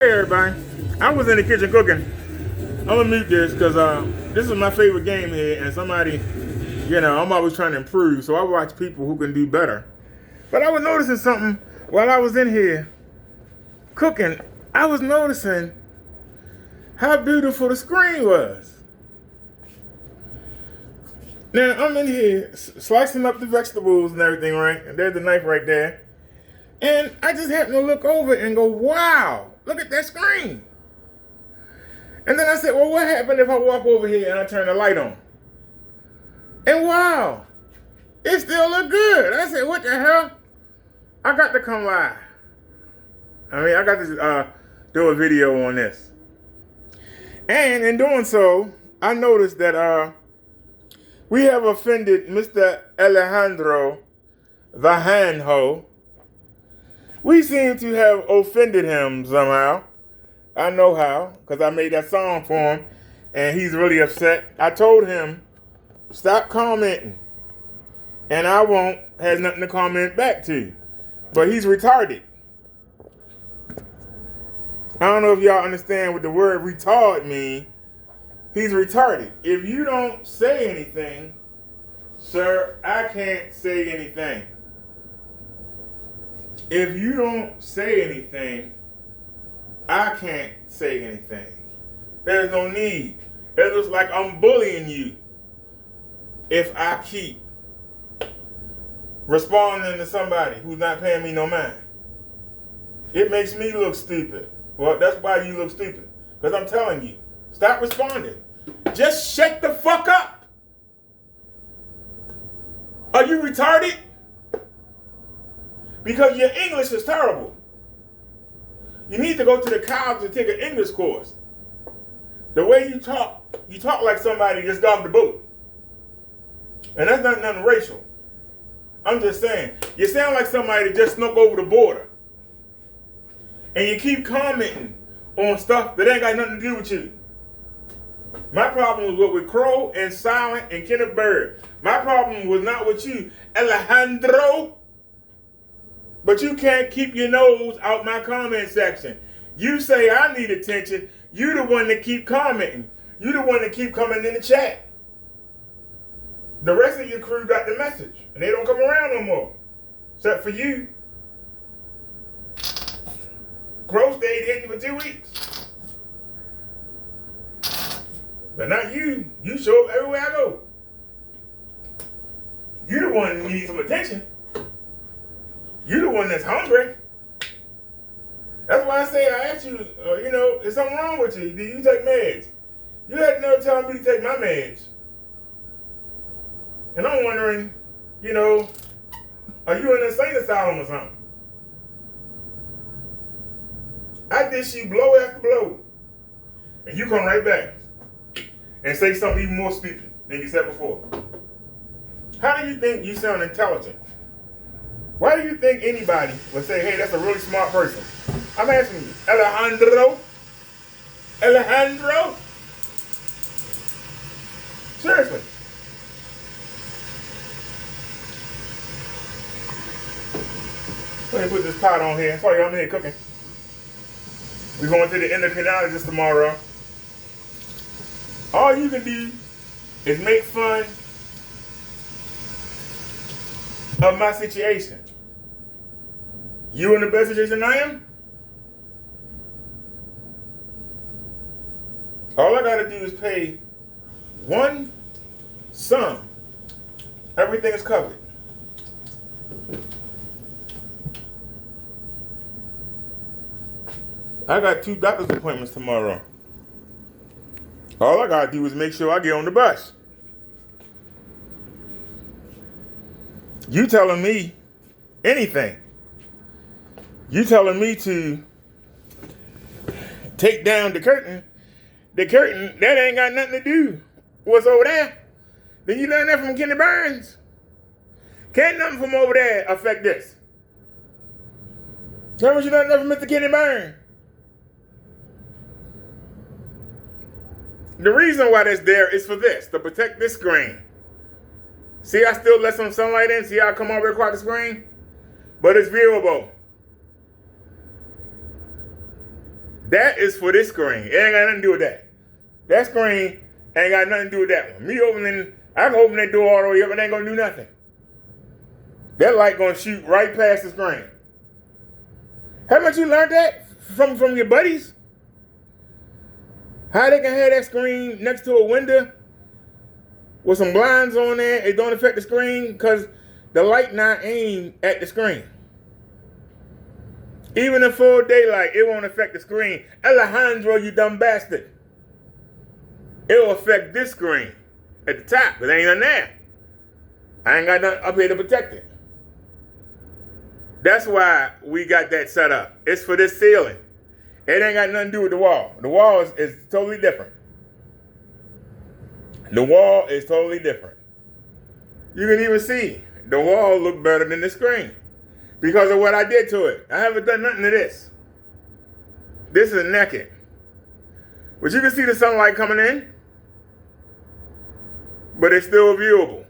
Hey everybody, I was in the kitchen cooking. I'm gonna mute this because this is my favorite game here, and somebody, I'm always trying to improve, so I watch people who can do better. But I was noticing something while I was in here cooking. I was noticing how beautiful the screen was. Now I'm in here slicing up the vegetables and everything, right? And there's the knife right there. And I just happened to look over and go, wow, look at that screen. And then I said, well, what happened if I walk over here and I turn the light on? And wow, it still look good. I said, what the hell? I got to come live. I got to do a video on this. And in doing so, I noticed that we have offended Mr. Alejandro Vajanjo. We seem to have offended him somehow. I know how, because I made that song for him, and he's really upset. I told him, stop commenting, and I won't have nothing to comment back to. But he's retarded. I don't know if y'all understand what the word retard means. He's retarded. If you don't say anything, sir, I can't say anything. If you don't say anything, I can't say anything. There's no need. It looks like I'm bullying you if I keep responding to somebody who's not paying me no mind. It makes me look stupid. Well, that's why you look stupid. Because I'm telling you, stop responding. Just shut the fuck up. Are you retarded? Because your English is terrible. You need to go to the college and take an English course. The way you talk like somebody just got off the boat. And that's not nothing racial. I'm just saying, you sound like somebody that just snuck over the border. And you keep commenting on stuff that ain't got nothing to do with you. My problem was with Crow and Silent and Kenneth Bird. My problem was not with you, Alejandro. But you can't keep your nose out my comment section. You say I need attention. You the one that keep commenting. You the one that keep coming in the chat. The rest of your crew got the message. And they don't come around no more. Except for you. Crow stayed hidden for 2 weeks. But not you. You show up everywhere I go. You the one that needs some attention. You the one that's hungry. That's why I say I asked you, is something wrong with you? Do you take meds? You had no telling me to take my meds. And I'm wondering, are you in an insane asylum or something? I dish you blow after blow. And you come right back and say something even more stupid than you said before. How do you think you sound intelligent? Why do you think anybody would say, hey, that's a really smart person? I'm asking you, Alejandro? Seriously. Let me put this pot on here. Sorry, I'm here cooking. We're going to the endocrinologist tomorrow. All you can do is make fun of my situation. You in the best situation I am? All I gotta do is pay one sum. Everything is covered. I got 2 doctor's appointments tomorrow. All I gotta do is make sure I get on the bus. You telling me anything. You telling me to take down the curtain. The curtain, that ain't got nothing to do what's over there. Then you learn that from Kenny Burns. Can't nothing from over there affect this. Tell me you learned that from Mr. Kenny Burns. The reason why that's there is for this, to protect this screen. See, I still let some sunlight in. See how I come over across the screen? But it's viewable. That is for this screen. It ain't got nothing to do with that. That screen ain't got nothing to do with that one. I can open that door all the way up, it ain't gonna do nothing. That light gonna shoot right past the screen. Haven't you learned that from your buddies? How they can have that screen next to a window with some blinds on there, it don't affect the screen because the light not aimed at the screen. Even in full daylight, it won't affect the screen. Alejandro, you dumb bastard. It will affect this screen at the top, but there ain't nothing there. I ain't got nothing up here to protect it. That's why we got that set up. It's for this ceiling. It ain't got nothing to do with the wall. The wall is totally different. The wall is totally different. You can even see the wall look better than the screen because of what I did to it. I haven't done nothing to this. This is naked. But you can see the sunlight coming in, but it's still viewable.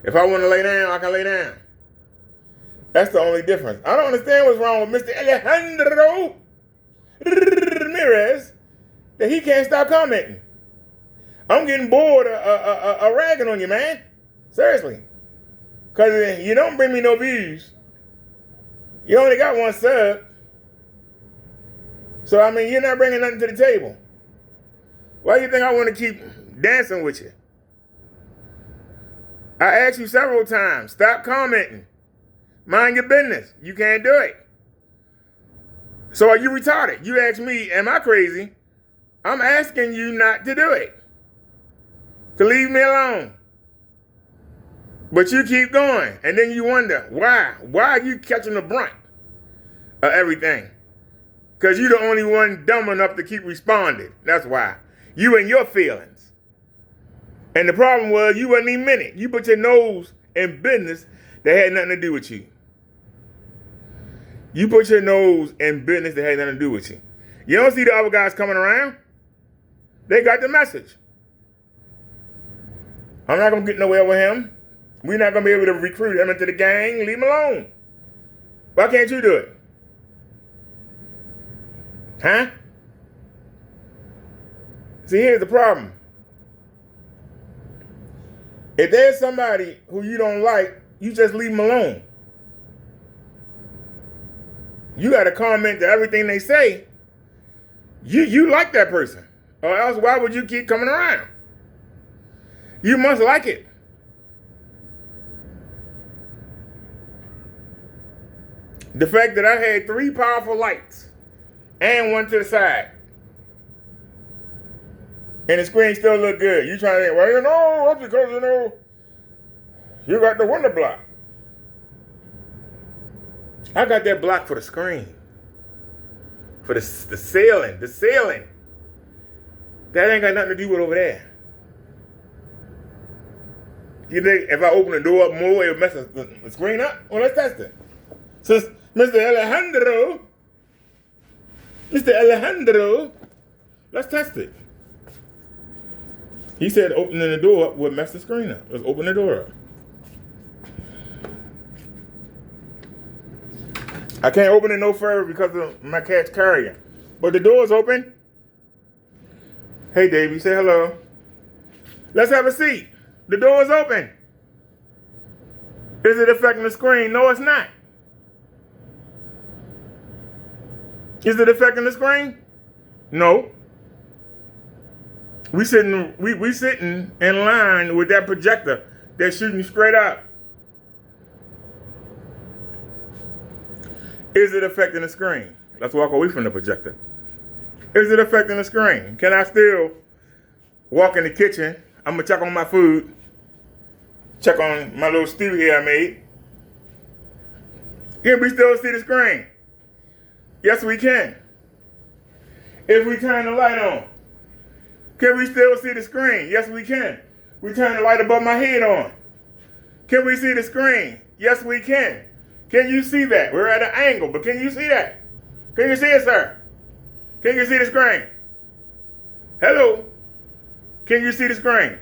If I want to lay down, I can lay down. That's the only difference. I don't understand what's wrong with Mr. Alejandro Ramirez that he can't stop commenting. I'm getting bored of ragging on you, man. Seriously. Because you don't bring me no views. You only got one sub. So, I mean, you're not bringing nothing to the table. Why do you think I want to keep dancing with you? I asked you several times, stop commenting. Mind your business. You can't do it. So are you retarded? You ask me, am I crazy? I'm asking you not to do it. To leave me alone. But you keep going. And then you wonder, why? Why are you catching the brunt of everything? Because you're the only one dumb enough to keep responding. That's why. You and your feelings. And the problem was you wasn't even in it. You put your nose in business that had nothing to do with you. You put your nose in business that had nothing to do with you. You don't see the other guys coming around. They got the message. I'm not going to get nowhere with him. We're not going to be able to recruit him into the gang. Leave him alone. Why can't you do it? Huh? See, here's the problem. If there's somebody who you don't like, you just leave them alone. You got to comment to everything they say. You like that person. Or else why would you keep coming around? You must like it. The fact that I had 3 powerful lights and one to the side. And the screen still look good. You trying to think, well, that's because, you got the window block. I got that block for the screen. For the ceiling. The ceiling. That ain't got nothing to do with over there. You think if I open the door up more, it'll mess the screen up? Well, let's test it. Since Mr. Alejandro, let's test it. He said opening the door up would mess the screen up. Let's open the door up. I can't open it no further because of my cat's carrier. But the door's open. Hey, Davey, say hello. Let's have a seat. The door is open. Is it affecting the screen? No, it's not. Is it affecting the screen? No. We sitting in line with that projector that's shooting straight up. Is it affecting the screen? Let's walk away from the projector. Is it affecting the screen? Can I still walk in the kitchen? I'm going to check on my food. Check on my little stew here I made. Can we still see the screen? Yes, we can. If we turn the light on, can we still see the screen? Yes, we can. We turn the light above my head on. Can we see the screen? Yes, we can. Can you see that? We're at an angle, but can you see that? Can you see it, sir? Can you see the screen? Hello? Can you see the screen?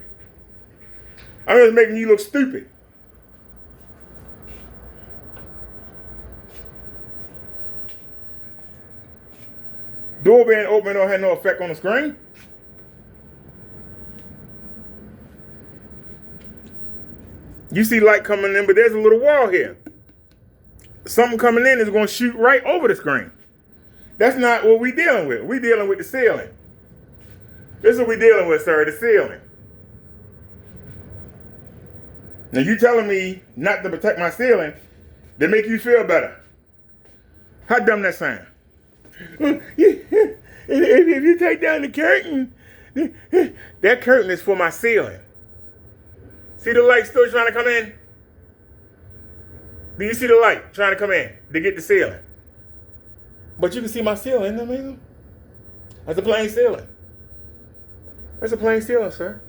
I'm just making you look stupid. Door being open don't have no effect on the screen. You see light coming in, but there's a little wall here. Something coming in is going to shoot right over the screen. That's not what we're dealing with. We're dealing with the ceiling. This is what we're dealing with, sir, the ceiling. Now, you telling me not to protect my ceiling to make you feel better. How dumb that sound? If you take down the curtain, that curtain is for my ceiling. See the light still trying to come in? Do you see the light trying to come in to get the ceiling? But you can see my ceiling, isn't that amazing? That's a plain ceiling. That's a plain ceiling, sir.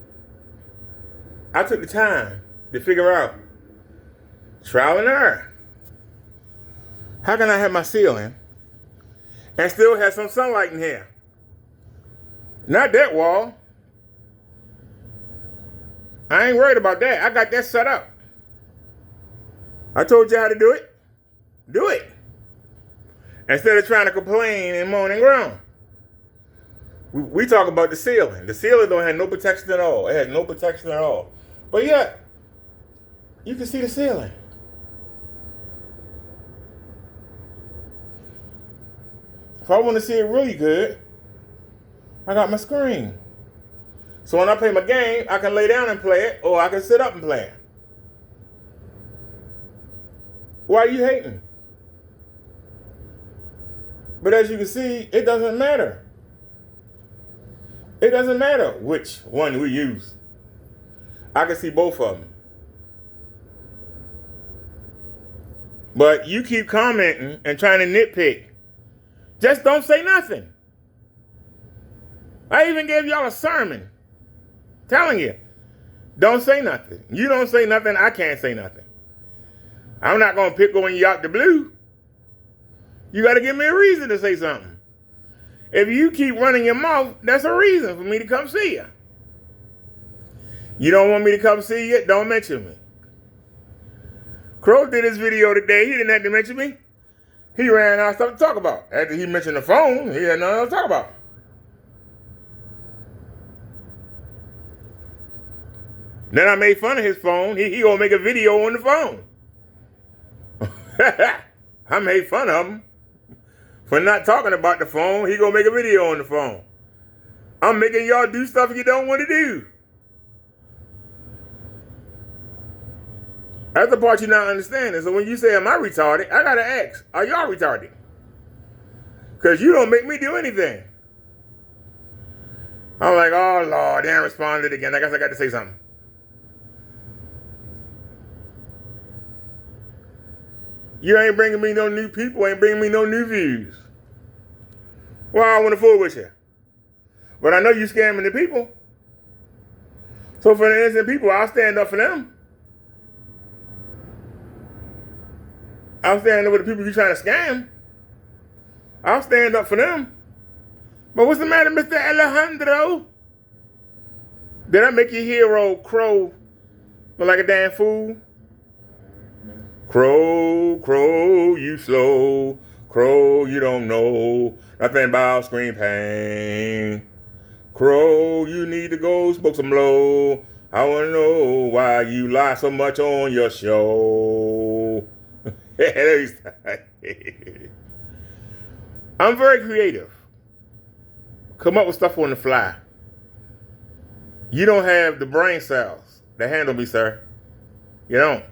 I took the time to figure out, trial and error. How can I have my ceiling and still have some sunlight in here? Not that wall. I ain't worried about that. I got that set up. I told you how to do it. Do it. Instead of trying to complain and moan and groan. We talk about the ceiling. The ceiling don't have no protection at all. It has no protection at all. But yet, you can see the ceiling. If I want to see it really good, I got my screen. So when I play my game, I can lay down and play it, or I can sit up and play it. Why are you hating? But as you can see, it doesn't matter. It doesn't matter which one we use. I can see both of them. But you keep commenting and trying to nitpick. Just don't say nothing. I even gave y'all a sermon telling you, don't say nothing. You don't say nothing, I can't say nothing. I'm not going to pick on you out the blue. You got to give me a reason to say something. If you keep running your mouth, that's a reason for me to come see you. You don't want me to come see you? Don't mention me. Crow did his video today. He didn't have to mention me. He ran out of stuff to talk about. After he mentioned the phone, he had nothing else to talk about. Then I made fun of his phone. He gonna make a video on the phone. I made fun of him for not talking about the phone. He gonna make a video on the phone. I'm making y'all do stuff you don't want to do. That's the part you're not understanding. So when you say, am I retarded? I gotta ask, are y'all retarded? Because you don't make me do anything. I'm like, oh Lord, they responded again. I guess I got to say something. You ain't bringing me no new people, ain't bringing me no new views. Well, I want to fool with you. But I know you scamming the people. So for the innocent people, I'll stand up for them. I'll stand up with the people you trying to scam. I'll stand up for them. But what's the matter, Mr. Alejandro? Did I make your hero Crow look like a damn fool? Crow, Crow, you slow. Crow, you don't know nothing about screen pain. Crow, you need to go smoke some blow. I want to know why you lie so much on your show. I'm very creative. Come up with stuff on the fly. You don't have the brain cells to handle me, sir. You don't.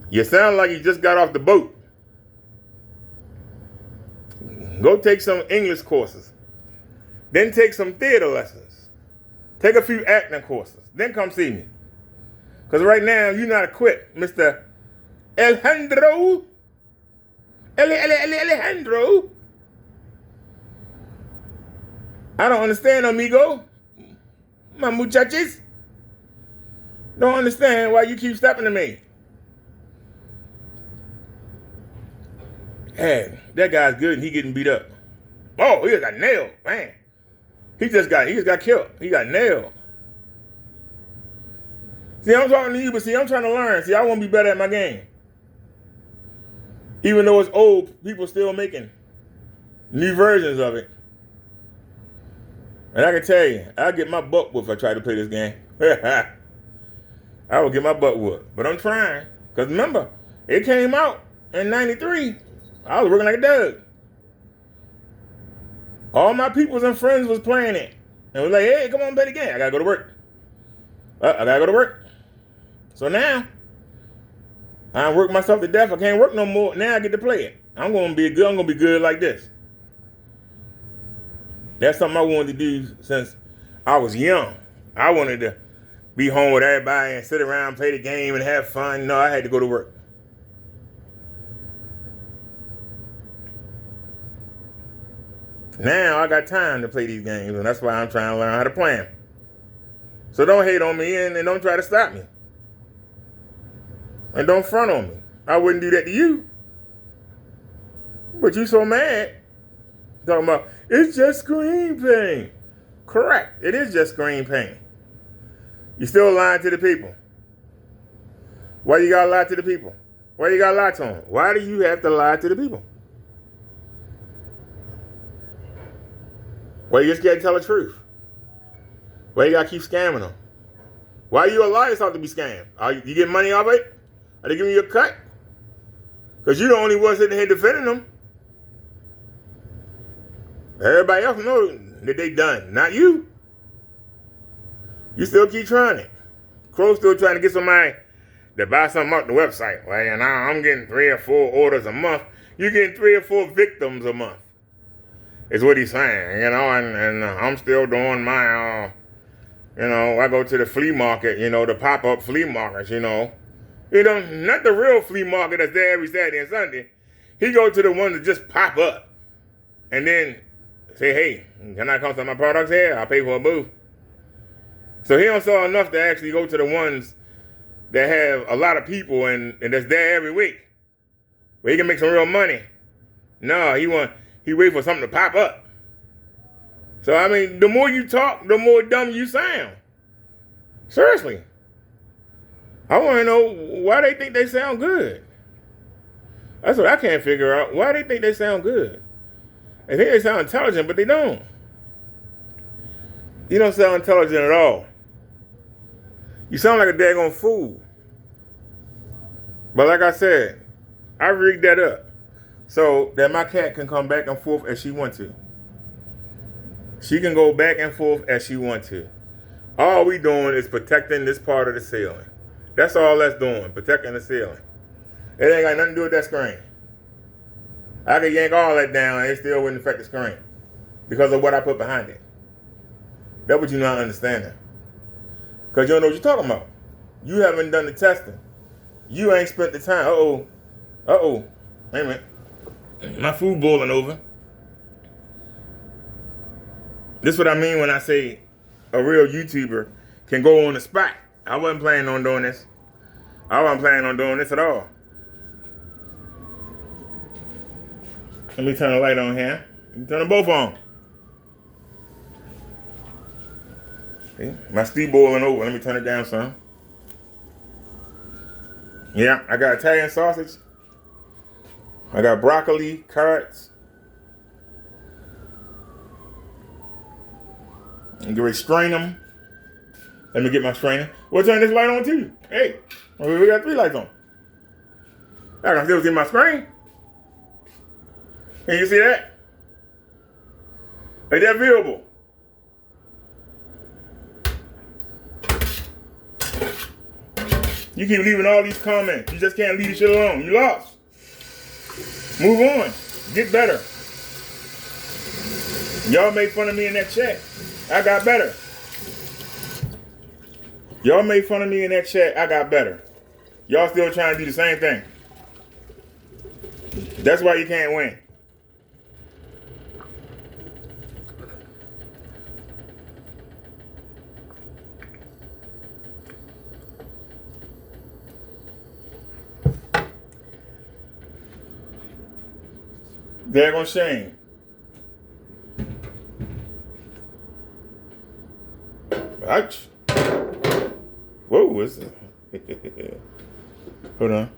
You sound like you just got off the boat. Go take some English courses. Then take some theater lessons. Take a few acting courses. Then come see me. Because right now, you're not equipped, Mr. Alejandro. Alejandro. I don't understand, amigo. My muchachos. Don't understand why you keep stepping to me. Hey, that guy's good and he getting beat up. Oh, he just got nailed, man. He just got killed. He got nailed. See, I'm talking to you, but see, I'm trying to learn. See, I want to be better at my game. Even though it's old, people still making New versions of it. And I can tell you, I'll get my butt whooped if I try to play this game. I will get my butt whooped. But I'm trying. Because remember, it came out in 93. I was working like a dog. All my peoples and friends was playing it. And was like, hey, come on, play the game. I got to go to work. I got to go to work. So now, I work myself to death. I can't work no more. Now I get to play it. I'm going to be good like this. That's something I wanted to do since I was young. I wanted to be home with everybody and sit around, play the game, and have fun. No, I had to go to work. Now I got time to play these games, and that's why I'm trying to learn how to play them. So don't hate on me and don't try to stop me. And don't front on me. I wouldn't do that to you. But you so mad. Talking about, it's just screen pain. Correct. It is just screen pain. You still lying to the people. Why you gotta lie to the people? Why you gotta lie to them? Why do you have to lie to the people? Why you just can't tell the truth? Why you gotta keep scamming them? Why are you a liar have to be scammed? You get money off it? Are they giving you a cut? Because you're the only one sitting here defending them. Everybody else knows that they done, not you. You still keep trying it. Crow's still trying to get somebody to buy something off the website. Well, and I'm getting 3 or 4 orders a month. You're getting 3 or 4 victims a month. Is what he's saying, and I'm still doing my, I go to the flea market, the pop-up flea markets, not the real flea market that's there every Saturday and Sunday. He go to the ones that just pop up and then say, hey, can I come to my products here? I'll pay for a booth. So he don't sell enough to actually go to the ones that have a lot of people and that's there every week, where he can make some real money. No, he wait for something to pop up. So, I mean, the more you talk, the more dumb you sound. Seriously. I want to know why they think they sound good. That's what I can't figure out. Why they think they sound good. They think they sound intelligent, but they don't. You don't sound intelligent at all. You sound like a daggone fool. But like I said, I rigged that up so that my cat can come back and forth as she wants to. She can go back and forth as she wants to. All we doing is protecting this part of the ceiling. That's all that's doing, protecting the ceiling. It ain't got nothing to do with that screen. I could yank all that down and it still wouldn't affect the screen because of what I put behind it. That's what you're not understanding. Because you don't know what you're talking about. You haven't done the testing. You ain't spent the time. Uh-oh. Wait a minute. My food boiling over. This is what I mean when I say a real YouTuber can go on the spot. I wasn't planning on doing this. I wasn't planning on doing this at all. Let me turn the light on here. Let me turn them both on. See? My stew boiling over. Let me turn it down some. Yeah, I got Italian sausage. I got broccoli, carrots. I'm going to strain them. Let me get my strainer. We'll turn this light on too. Hey, we got 3 lights on. I can still see my screen. Can you see that? Is that viewable? You keep leaving all these comments. You just can't leave this shit alone. You lost. Move on. Get better. Y'all made fun of me in that chat. I got better. Y'all made fun of me in that chat. I got better. Y'all still trying to do the same thing. That's why you can't win. Daggone shame. Ouch. Whoa, what's it? Hold on.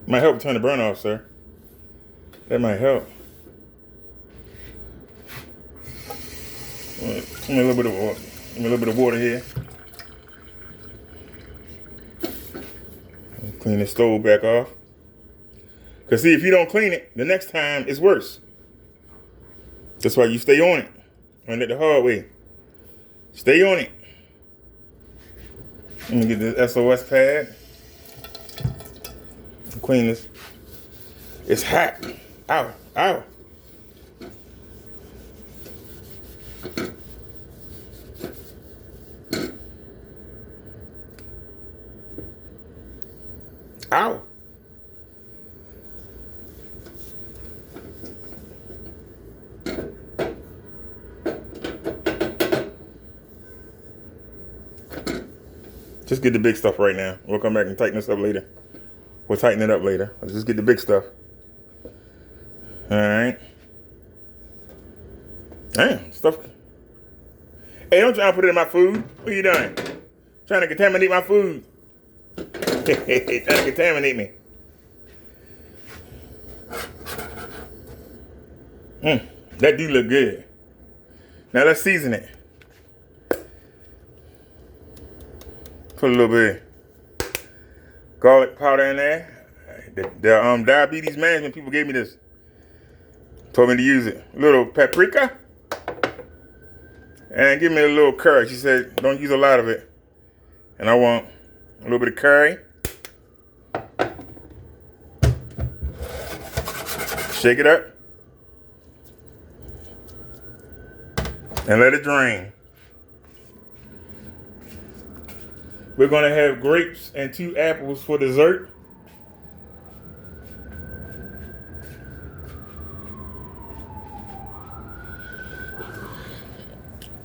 Might help turn the burn off, sir. That might help. Give me a little bit of water. Give me a little bit of water here. Clean the stove back off. Because see, if you don't clean it, the next time it's worse. That's why you stay on it. Learn it the hard way. Stay on it. Let me get this SOS pad. Clean this. It's hot. Ow, ow. Ow. Just get the big stuff right now. We'll come back and tighten this up later. We'll tighten it up later. Let's just get the big stuff. All right. Damn, stuff. Hey, don't try to put it in my food. What are you doing? Trying to contaminate my food. Trying to contaminate me. That do look good. Now let's season it. Put a little bit of garlic powder in there. The diabetes management people gave me this. Told me to use it. A little paprika. And give me a little curry. She said, don't use a lot of it. And I want a little bit of curry. Shake it up. And let it drain. We're going to have grapes and 2 apples for dessert.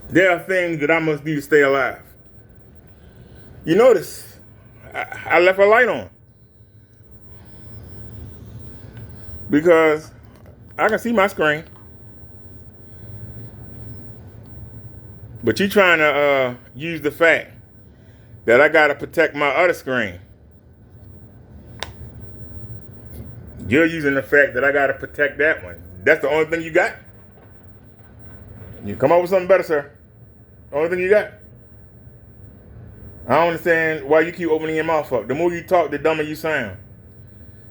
There are things that I must do to stay alive. You notice, I left a light on. Because I can see my screen. But you trying to use the fact that I got to protect my other screen. You're using the fact that I got to protect that one. That's the only thing you got? You come up with something better, sir. Only thing you got? I don't understand why you keep opening your mouth up. The more you talk, the dumber you sound.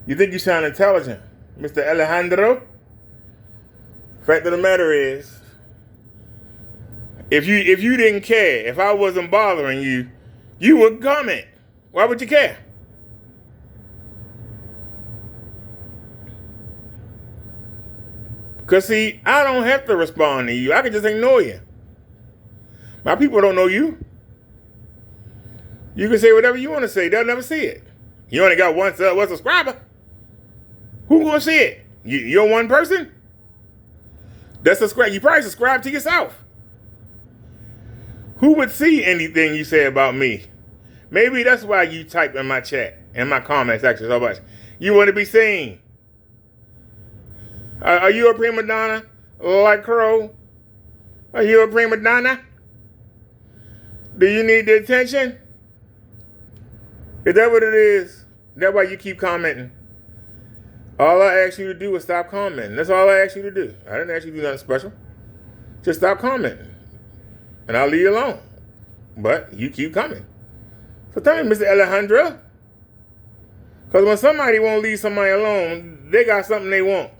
You think you sound intelligent, Mr. Alejandro? Fact of the matter is, if you didn't care, if I wasn't bothering you, you would comment. Why would you care? Because, see, I don't have to respond to you. I can just ignore you. My people don't know you. You can say whatever you want to say. They'll never see it. You only got one subscriber. Who gonna see it? You're one person? That's subscribe. You probably subscribe to yourself. Who would see anything you say about me? Maybe that's why you type in my chat, in my comment section so much. You want to be seen. Are you a prima donna like Crow? Are you a prima donna? Do you need the attention? Is that what it is? That's why you keep commenting. All I asked you to do was stop commenting. That's all I asked you to do. I didn't ask you to do nothing special. Just stop commenting. And I'll leave you alone. But you keep coming. So tell me, Mr. Alejandro. Because when somebody won't leave somebody alone, they got something they want.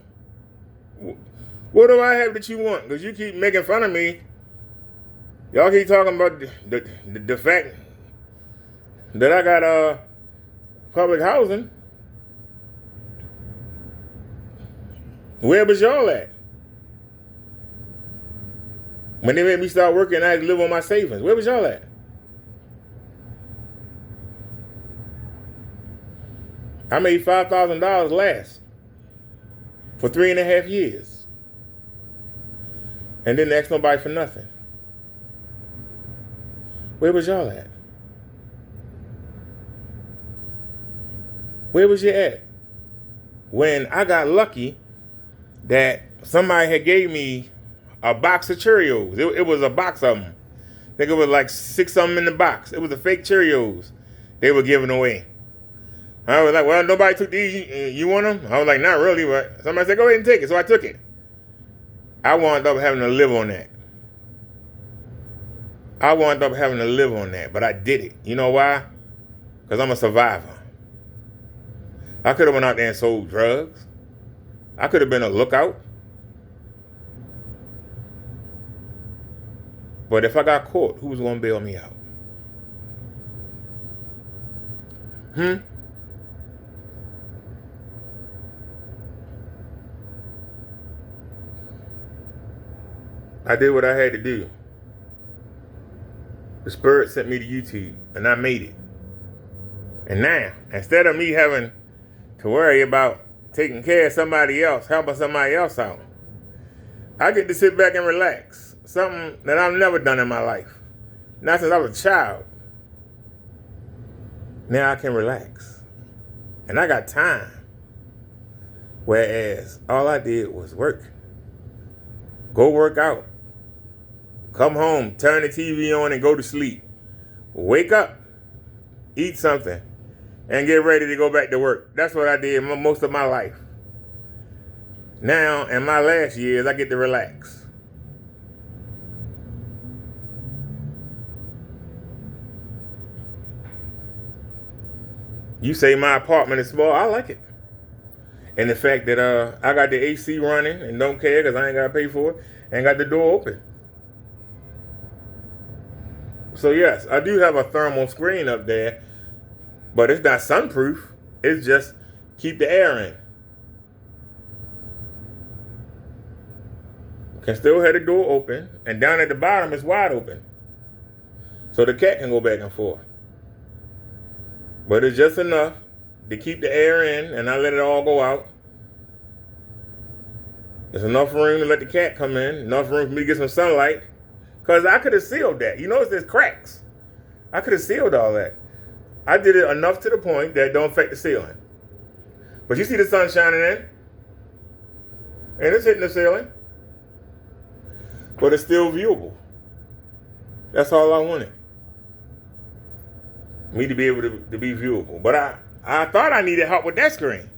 What do I have that you want? Because you keep making fun of me. Y'all keep talking about the fact that I got public housing. Where was y'all at? When they made me start working, I had to live on my savings. Where was y'all at? I made $5,000 last for 3.5 years. And didn't ask nobody for nothing. Where was y'all at? Where was you at? When I got lucky that somebody had gave me a box of Cheerios. It was a box of them. I think it was like 6 of them in the box. It was the fake Cheerios they were giving away. I was like, well, nobody took these. You want them? I was like, not really, but somebody said, go ahead and take it. So I took it. I wound up having to live on that. But I did it. You know why? Because I'm a survivor. I could have went out there and sold drugs. I could have been a lookout. But if I got caught, who was going to bail me out? I did what I had to do. The Spirit sent me to YouTube, and I made it. And now, instead of me having to worry about taking care of somebody else, helping somebody else out, I get to sit back and relax. Something that I've never done in my life. Not since I was a child. Now I can relax. And I got time. Whereas all I did was work. Go work out. Come home, turn the TV on and go to sleep. Wake up, eat something, and get ready to go back to work. That's what I did most of my life. Now, in my last years, I get to relax. You say my apartment is small, I like it. And the fact that I got the AC running and don't care because I ain't got to pay for it, and got the door open. So yes, I do have a thermal screen up there, but it's not sunproof. It's just keep the air in. Can still have the door open, and down at the bottom it's wide open. So the cat can go back and forth. But it's just enough to keep the air in, and I let it all go out. There's enough room to let the cat come in, enough room for me to get some sunlight. Because I could have sealed that. You notice there's cracks. I could have sealed all that. I did it enough to the point that it don't affect the ceiling. But you see the sun shining in. And it's hitting the ceiling. But it's still viewable. That's all I wanted. Me to be able to be viewable. But I thought I needed help with that screen.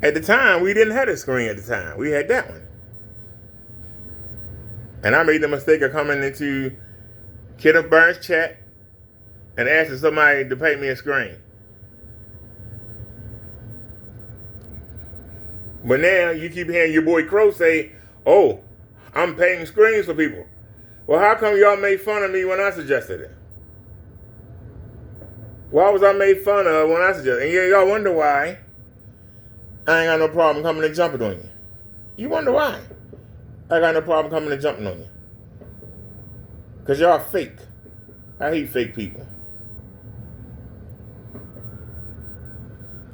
At the time, we didn't have a screen at the time. We had that one. And I made the mistake of coming into Kenneth Burns' chat and asking somebody to paint me a screen. But now you keep hearing your boy Crow say, oh, I'm painting screens for people. Well, how come y'all made fun of me when I suggested it? Why was I made fun of when I suggested it? And y'all wonder why I ain't got no problem coming and jumping on you. You wonder why I got no problem coming and jumping on you. Because y'all fake. I hate fake people.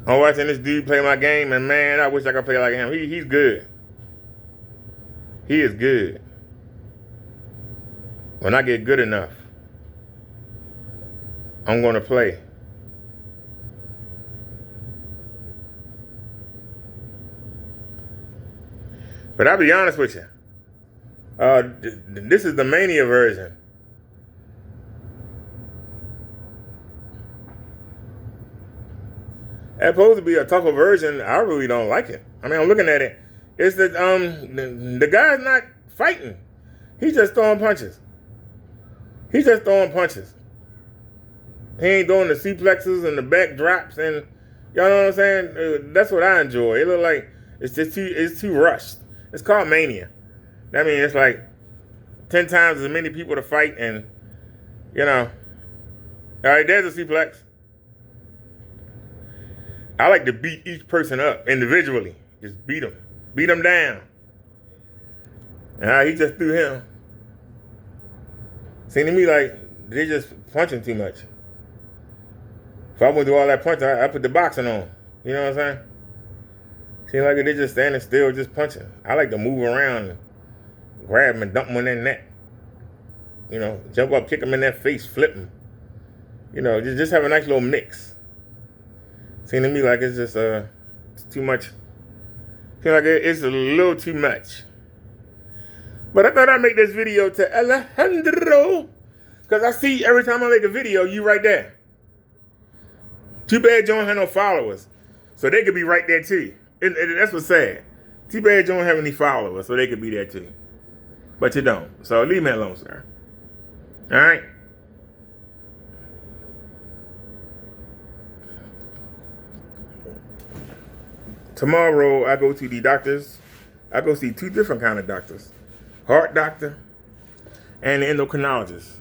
I'm watching this dude play my game, and man, I wish I could play like him. He's good. He is good. When I get good enough, I'm going to play. But I'll be honest with you. This is the Mania version. It's supposed to be a tougher version. I really don't like it. I mean, I'm looking at it. It's that the guy's not fighting. He's just throwing punches. He ain't doing the suplexes and the back drops, and y'all know what I'm saying? That's what I enjoy. It look like it's too rushed. It's called Mania. That means it's like 10 times as many people to fight, and you know. All right, there's a suplex. I like to beat each person up individually. Just beat them down. And he just threw him. Seemed to me like they just punching too much. If I went through all that punching, I put the boxing on. You know what I'm saying? Seems like they just standing still, just punching. I like to move around, and grab them and dump them on their neck. You know, jump up, kick them in their face, flip them. You know, just have a nice little mix. Seems to me like it's just it's too much. Feel like it's a little too much. But I thought I'd make this video to Alejandro, because I see every time I make a video, you right there. Too bad you don't have no followers. So they could be right there too. And that's what's sad. Too bad you don't have any followers, so they could be there too. But you don't. So leave me alone, sir. All right? Tomorrow, I go to the doctors. I go see 2 different kind of doctors. Heart doctor and the endocrinologist.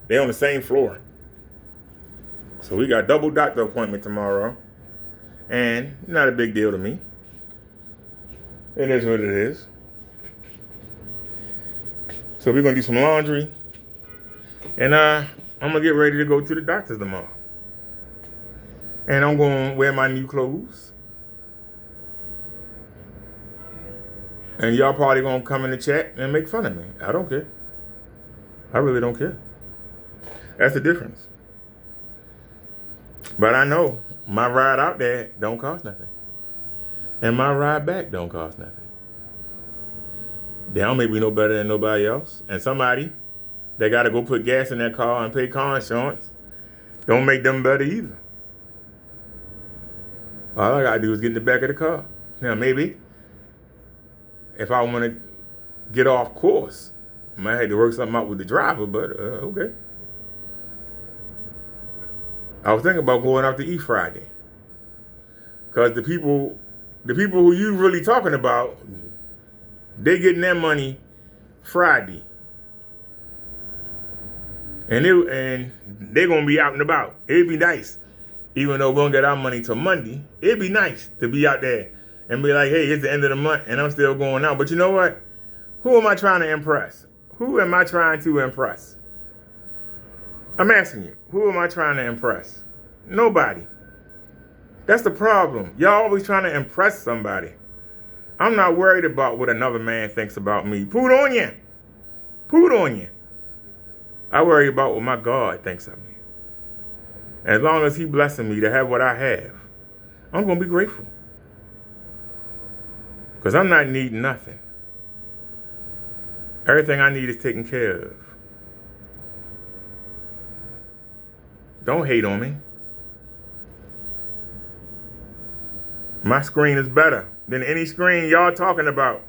They're on the same floor. So we got double doctor appointment tomorrow. And not a big deal to me. It is what it is. So we're going to do some laundry. And I'm going to get ready to go to the doctor's tomorrow. And I'm going to wear my new clothes. And y'all probably going to come in the chat and make fun of me. I don't care. I really don't care. That's the difference. But I know my ride out there don't cost nothing. And my ride back don't cost nothing. They don't make me no better than nobody else. And somebody that got to go put gas in their car and pay car insurance don't make them better either. All I got to do is get in the back of the car. Now, maybe if I want to get off course, I might have to work something out with the driver, but okay. I was thinking about going out to eat Friday. Because the people who you really talking about, they getting their money Friday. And they're going to be out and about. It'd be nice. Even though we're going to get our money till Monday, it'd be nice to be out there and be like, hey, it's the end of the month and I'm still going out. But you know what? Who am I trying to impress? Who am I trying to impress? I'm asking you, who am I trying to impress? Nobody. That's the problem. Y'all always trying to impress somebody. I'm not worried about what another man thinks about me. Put on you. Put on you. I worry about what my God thinks of me. As long as he blessing me to have what I have, I'm going to be grateful. Because I'm not needing nothing. Everything I need is taken care of. Don't hate on me. My screen is better than any screen y'all talking about.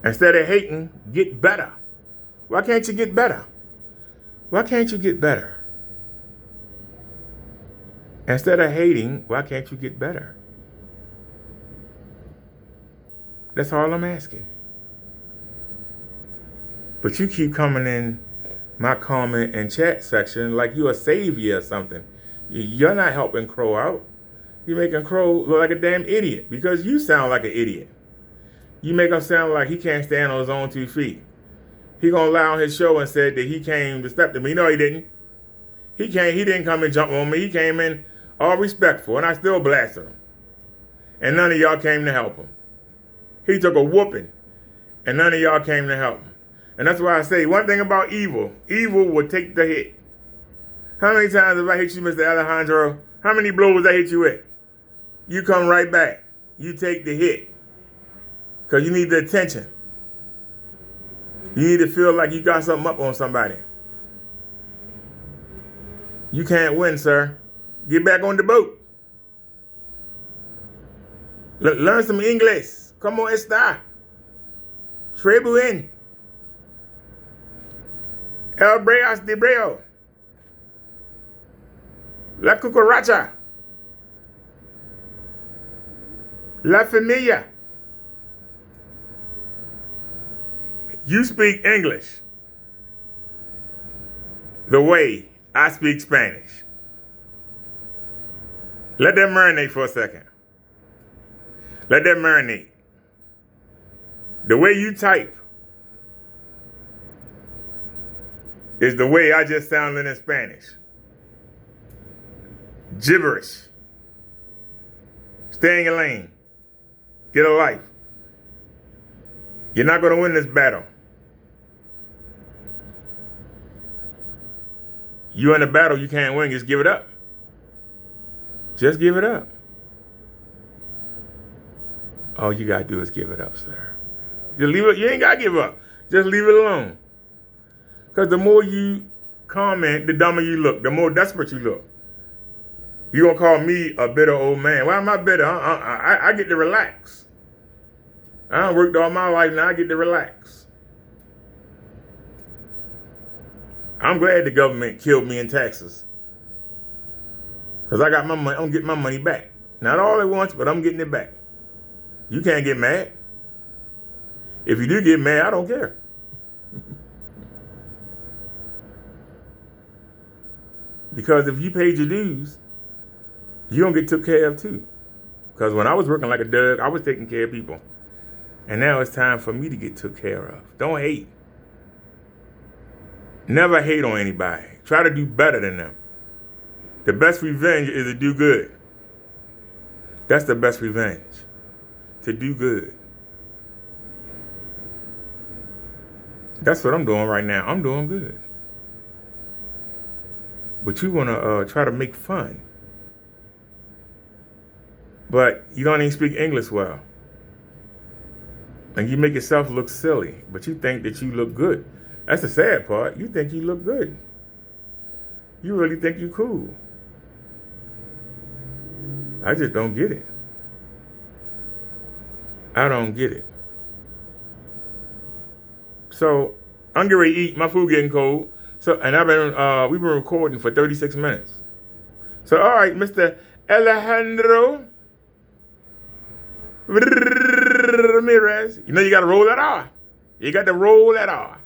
Instead of hating, get better. Why can't you get better? Why can't you get better? Instead of hating, why can't you get better? That's all I'm asking. But you keep coming in my comment and chat section like you're a savior or something. You're not helping Crow out. You're making Crow look like a damn idiot because you sound like an idiot. You make him sound like he can't stand on his own 2 feet. He gonna lie on his show and said that he came to step to me. No, he didn't. He didn't come and jump on me. He came in all respectful, and I still blasted him. And none of y'all came to help him. He took a whooping, and none of y'all came to help him. And that's why I say one thing about evil. Evil will take the hit. How many times have I hit you, Mr. Alejandro? How many blows I hit you with? You come right back. You take the hit. Because you need the attention. You need to feel like you got something up on somebody. You can't win, sir. Get back on the boat. Learn some English. ¿Cómo está? Très bien. El breas de breo. La cucaracha. La familia. You speak English the way I speak Spanish. Let that marinate for a second. Let that marinate. The way you type is the way I just sounded in Spanish. Gibberish. Stay in your lane. Get a life. You're not going to win this battle. You in a battle you can't win, just give it up. Just give it up. All you got to do is give it up, sir. Just leave it. You ain't got to give up. Just leave it alone. Because the more you comment, the dumber you look. The more desperate you look. You gonna call me a bitter old man? Why am I bitter? I get to relax. I done worked all my life, now I get to relax. I'm glad the government killed me in taxes. Because I got my money, I'm getting my money back. Not all at once, but I'm getting it back. You can't get mad. If you do get mad, I don't care. Because if you paid your dues, you don't get took care of too. Because when I was working like a dog, I was taking care of people. And now it's time for me to get took care of. Don't hate. Never hate on anybody. Try to do better than them. The best revenge is to do good. That's the best revenge. To do good. That's what I'm doing right now. I'm doing good. But you want to try to make fun. But you don't even speak English well. And you make yourself look silly. But you think that you look good. That's the sad part. You think you look good. You really think you cool. I just don't get it. I don't get it. So I'm getting ready to eat. My food getting cold. So we've been recording for 36 minutes. So all right, Mr. Alejandro Ramirez. You know you got to roll that R. You got to roll that R.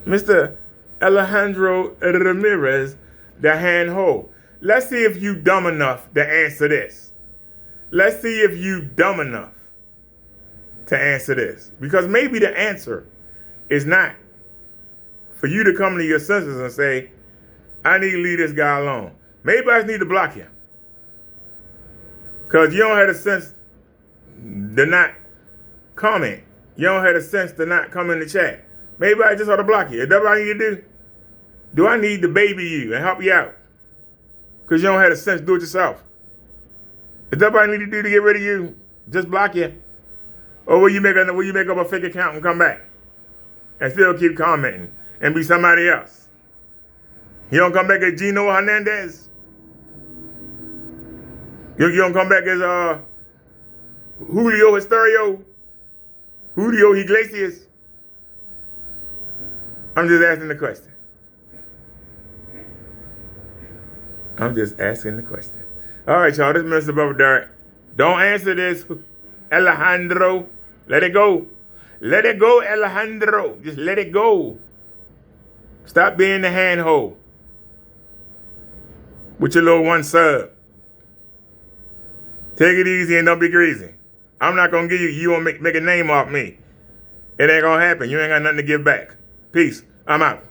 Mr. Alejandro Ramirez, the hand ho. Let's see if you dumb enough to answer this. Let's see if you dumb enough to answer this. Because maybe the answer is not for you to come to your senses and say, I need to leave this guy alone. Maybe I just need to block him. Because you don't have the sense to not comment. You don't have the sense to not come in the chat. Maybe I just ought to block you. Is that what I need to do? Do I need to baby you and help you out? Because you don't have the sense to do it yourself. Is that what I need to do to get rid of you? Just block you? Or will you make up a fake account and come back? And still keep commenting and be somebody else? You don't come back as Gino Hernandez? You don't come back as Julio Hysterio? Julio Iglesias? I'm just asking the question. I'm just asking the question. All right, y'all. This is Mr. Bubba Derek. Don't answer this, Alejandro. Let it go. Let it go, Alejandro. Just let it go. Stop being the handhold with your little one sub. Take it easy and don't be greasy. I'm not going to give you. You won't make a name off me. It ain't going to happen. You ain't got nothing to give back. Peace. I'm out.